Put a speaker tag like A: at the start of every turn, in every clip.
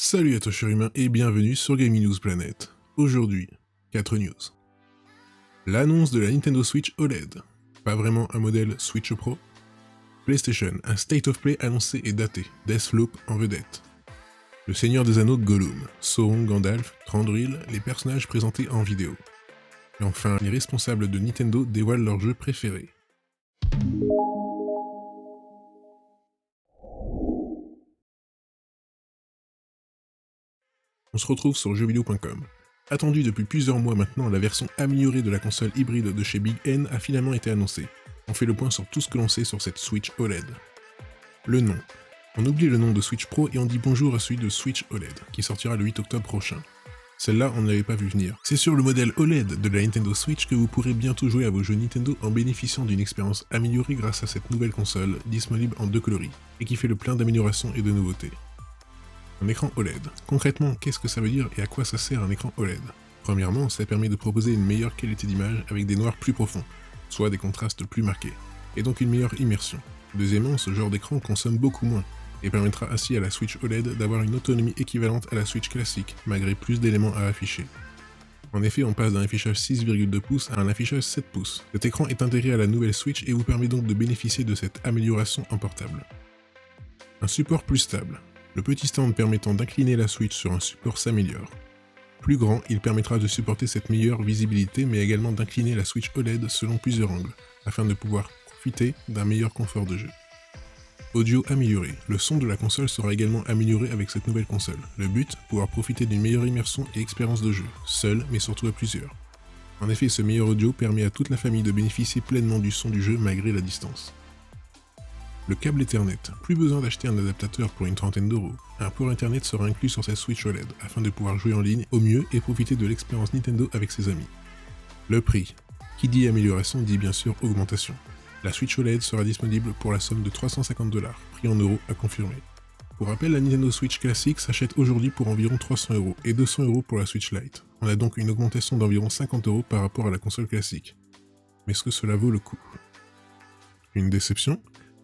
A: Salut à toi cher humain et bienvenue sur Gaming News Planet. Aujourd'hui, 4 news. L'annonce de la Nintendo Switch OLED. Pas vraiment un modèle Switch Pro. PlayStation, un State of Play annoncé et daté, Deathloop en vedette. Le Seigneur des Anneaux Gollum, Sauron, Gandalf, Thranduil, les personnages présentés en vidéo. Et enfin, les responsables de Nintendo dévoilent leur jeu préféré. On se retrouve sur jeuxvideo.com. Attendue depuis plusieurs mois maintenant, la version améliorée de la console hybride de chez Big N a finalement été annoncée. On fait le point sur tout ce que l'on sait sur cette Switch OLED. Le nom. On oublie le nom de Switch Pro et on dit bonjour à celui de Switch OLED, qui sortira le 8 octobre prochain. Celle-là, on ne l'avait pas vu venir. C'est sur le modèle OLED de la Nintendo Switch que vous pourrez bientôt jouer à vos jeux Nintendo en bénéficiant d'une expérience améliorée grâce à cette nouvelle console, disponible en deux coloris, et qui fait le plein d'améliorations et de nouveautés. Un écran OLED. Concrètement, qu'est-ce que ça veut dire et à quoi ça sert un écran OLED? Premièrement, ça permet de proposer une meilleure qualité d'image avec des noirs plus profonds, soit des contrastes plus marqués, et donc une meilleure immersion. Deuxièmement, ce genre d'écran consomme beaucoup moins, et permettra ainsi à la Switch OLED d'avoir une autonomie équivalente à la Switch classique, malgré plus d'éléments à afficher. En effet, on passe d'un affichage 6,2 pouces à un affichage 7 pouces. Cet écran est intégré à la nouvelle Switch et vous permet donc de bénéficier de cette amélioration en portable. Un support plus stable. Le petit stand permettant d'incliner la Switch sur un support s'améliore. Plus grand, il permettra de supporter cette meilleure visibilité mais également d'incliner la Switch OLED selon plusieurs angles, afin de pouvoir profiter d'un meilleur confort de jeu. Audio amélioré. Le son de la console sera également amélioré avec cette nouvelle console. Le but, pouvoir profiter d'une meilleure immersion et expérience de jeu, seul mais surtout à plusieurs. En effet, ce meilleur audio permet à toute la famille de bénéficier pleinement du son du jeu malgré la distance. Le câble Ethernet. Plus besoin d'acheter un adaptateur pour une trentaine d'euros. Un port Internet sera inclus sur cette Switch OLED afin de pouvoir jouer en ligne au mieux et profiter de l'expérience Nintendo avec ses amis. Le prix. Qui dit amélioration dit bien sûr augmentation. La Switch OLED sera disponible pour la somme de 350 $, prix en euros à confirmer. Pour rappel, la Nintendo Switch classique s'achète aujourd'hui pour environ 300 € et 200 € pour la Switch Lite. On a donc une augmentation d'environ 50 € par rapport à la console classique. Mais est-ce que cela vaut le coup? Une déception?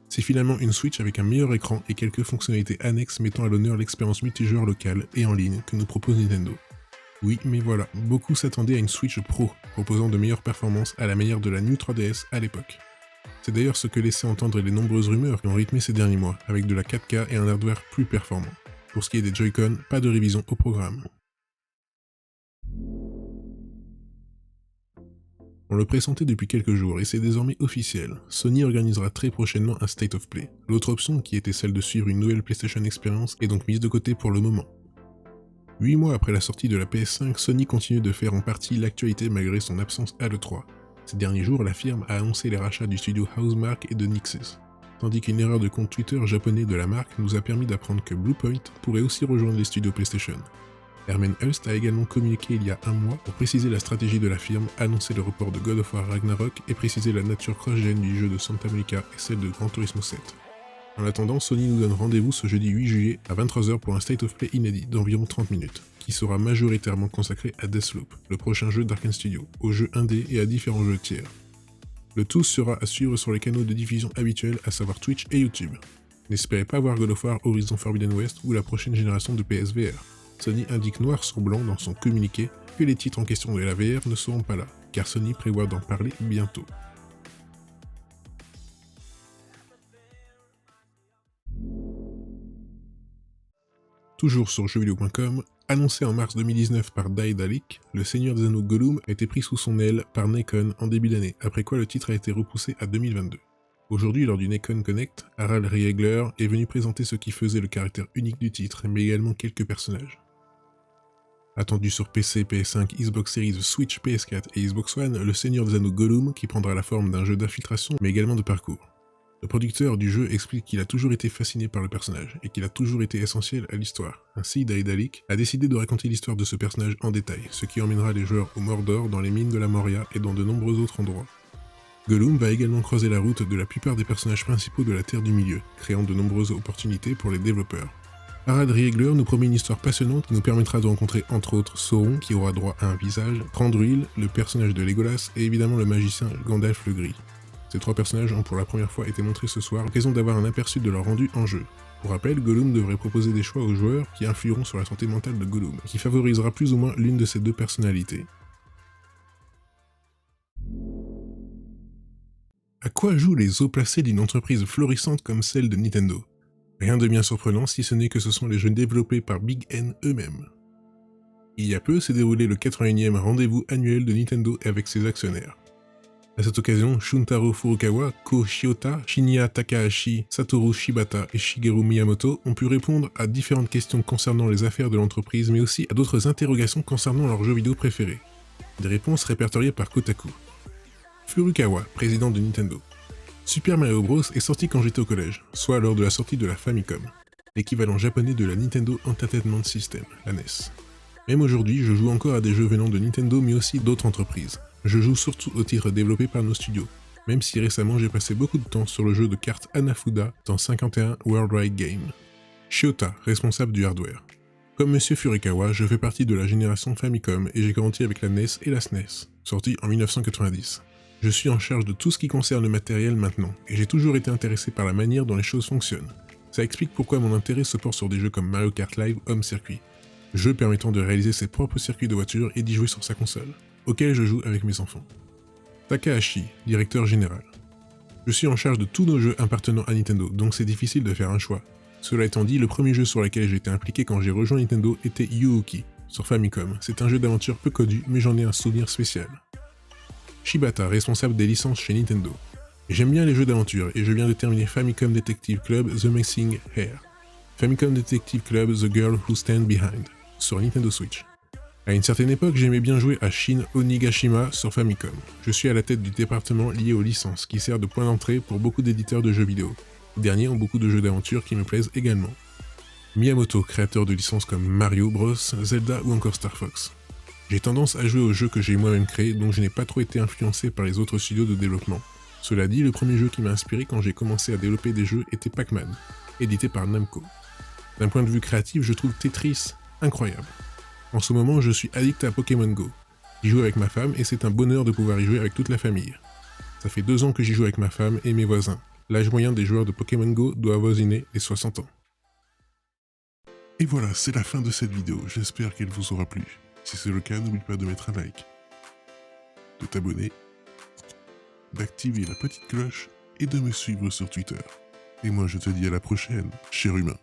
A: C'est finalement une Switch avec un meilleur écran et quelques fonctionnalités annexes mettant à l'honneur l'expérience multijoueur locale et en ligne que nous propose Nintendo. Oui, mais voilà, beaucoup s'attendaient à une Switch Pro, proposant de meilleures performances à la manière de la New 3DS à l'époque. C'est d'ailleurs ce que laissaient entendre les nombreuses rumeurs qui ont rythmé ces derniers mois, avec de la 4K et un hardware plus performant. Pour ce qui est des Joy-Con, pas de révision au programme. On le pressentait depuis quelques jours et c'est désormais officiel. Sony organisera très prochainement un State of Play. L'autre option, qui était celle de suivre une nouvelle PlayStation Experience, est donc mise de côté pour le moment. 8 mois après la sortie de la PS5, Sony continue de faire en partie l'actualité malgré son absence à l'E3. Ces derniers jours, la firme a annoncé les rachats du studio Housemarque et de Nixxes. Tandis qu'une erreur de compte Twitter japonais de la marque nous a permis d'apprendre que Bluepoint pourrait aussi rejoindre les studios PlayStation. Hermen Hulst a également communiqué il y a un mois pour préciser la stratégie de la firme, annoncer le report de God of War Ragnarok et préciser la nature cross-gen du jeu de Santa Monica et celle de Gran Turismo 7. En attendant, Sony nous donne rendez-vous ce jeudi 8 juillet à 23 h pour un State of Play inédit d'environ 30 minutes, qui sera majoritairement consacré à Deathloop, le prochain jeu d'Arkane Studio, aux jeux indés et à différents jeux tiers. Le tout sera à suivre sur les canaux de diffusion habituels, à savoir Twitch et YouTube. N'espérez pas voir God of War Horizon Forbidden West ou la prochaine génération de PSVR. Sony indique noir sur blanc dans son communiqué que les titres en question de la VR ne seront pas là, car Sony prévoit d'en parler bientôt. Toujours sur jeuxvideo.com, annoncé en mars 2019 par Daedalic, le Seigneur des Anneaux Gollum a été pris sous son aile par Nikon en début d'année, après quoi le titre a été repoussé à 2022. Aujourd'hui, lors du Nikon Connect, Harald Riegler est venu présenter ce qui faisait le caractère unique du titre, mais également quelques personnages. Attendu sur PC, PS5, Xbox Series, Switch, PS4 et Xbox One, le Seigneur des Anneaux Gollum qui prendra la forme d'un jeu d'infiltration mais également de parcours. Le producteur du jeu explique qu'il a toujours été fasciné par le personnage et qu'il a toujours été essentiel à l'histoire. Ainsi, Daedalic a décidé de raconter l'histoire de ce personnage en détail, ce qui emmènera les joueurs au Mordor, dans les mines de la Moria et dans de nombreux autres endroits. Gollum va également croiser la route de la plupart des personnages principaux de la Terre du Milieu, créant de nombreuses opportunités pour les développeurs. Harald Riegler nous promet une histoire passionnante qui nous permettra de rencontrer entre autres Sauron qui aura droit à un visage, Thranduil, le personnage de Legolas et évidemment le magicien Gandalf le Gris. Ces trois personnages ont pour la première fois été montrés ce soir, à l'occasion d'avoir un aperçu de leur rendu en jeu. Pour rappel, Gollum devrait proposer des choix aux joueurs qui influeront sur la santé mentale de Gollum, et qui favorisera plus ou moins l'une de ces deux personnalités. À quoi jouent les hauts placés d'une entreprise florissante comme celle de Nintendo? Rien de bien surprenant si ce n'est que ce sont les jeux développés par Big N eux-mêmes. Il y a peu s'est déroulé le 81e rendez-vous annuel de Nintendo avec ses actionnaires. À cette occasion, Shuntaro Furukawa, Ko Shiota, Shinya Takahashi, Satoru Shibata et Shigeru Miyamoto ont pu répondre à différentes questions concernant les affaires de l'entreprise, mais aussi à d'autres interrogations concernant leurs jeux vidéo préférés. Des réponses répertoriées par Kotaku. Furukawa, président de Nintendo. Super Mario Bros est sorti quand j'étais au collège, soit lors de la sortie de la Famicom, l'équivalent japonais de la Nintendo Entertainment System, la NES. Même aujourd'hui, je joue encore à des jeux venant de Nintendo mais aussi d'autres entreprises. Je joue surtout aux titres développés par nos studios, même si récemment j'ai passé beaucoup de temps sur le jeu de cartes Hanafuda dans 51 Worldwide Game. Shiota, responsable du hardware. Comme Monsieur Furukawa, je fais partie de la génération Famicom et j'ai grandi avec la NES et la SNES, sorties en 1990. Je suis en charge de tout ce qui concerne le matériel maintenant, et j'ai toujours été intéressé par la manière dont les choses fonctionnent. Ça explique pourquoi mon intérêt se porte sur des jeux comme Mario Kart Live Home Circuit, jeu permettant de réaliser ses propres circuits de voiture et d'y jouer sur sa console, auquel je joue avec mes enfants. Takahashi, directeur général. Je suis en charge de tous nos jeux appartenant à Nintendo, donc c'est difficile de faire un choix. Cela étant dit, le premier jeu sur lequel j'ai été impliqué quand j'ai rejoint Nintendo était Yu-Uki, sur Famicom. C'est un jeu d'aventure peu connu, mais j'en ai un souvenir spécial. Shibata, responsable des licences chez Nintendo. J'aime bien les jeux d'aventure, et je viens de terminer Famicom Detective Club The Missing Hair. Famicom Detective Club The Girl Who Stand Behind, sur Nintendo Switch. À une certaine époque, j'aimais bien jouer à Shin Onigashima sur Famicom. Je suis à la tête du département lié aux licences, qui sert de point d'entrée pour beaucoup d'éditeurs de jeux vidéo. Les derniers ont beaucoup de jeux d'aventure qui me plaisent également. Miyamoto, créateur de licences comme Mario Bros, Zelda ou encore Star Fox. J'ai tendance à jouer aux jeux que j'ai moi-même créés, donc je n'ai pas trop été influencé par les autres studios de développement. Cela dit, le premier jeu qui m'a inspiré quand j'ai commencé à développer des jeux était Pac-Man, édité par Namco. D'un point de vue créatif, je trouve Tetris incroyable. En ce moment, je suis addict à Pokémon Go. J'y joue avec ma femme et c'est un bonheur de pouvoir y jouer avec toute la famille. Ça fait 2 ans que j'y joue avec ma femme et mes voisins. L'âge moyen des joueurs de Pokémon Go doit avoisiner les 60 ans.
B: Et voilà, c'est la fin de cette vidéo, j'espère qu'elle vous aura plu. Si c'est le cas, n'oublie pas de mettre un like, de t'abonner, d'activer la petite cloche et de me suivre sur Twitter. Et moi je te dis à la prochaine, cher humain.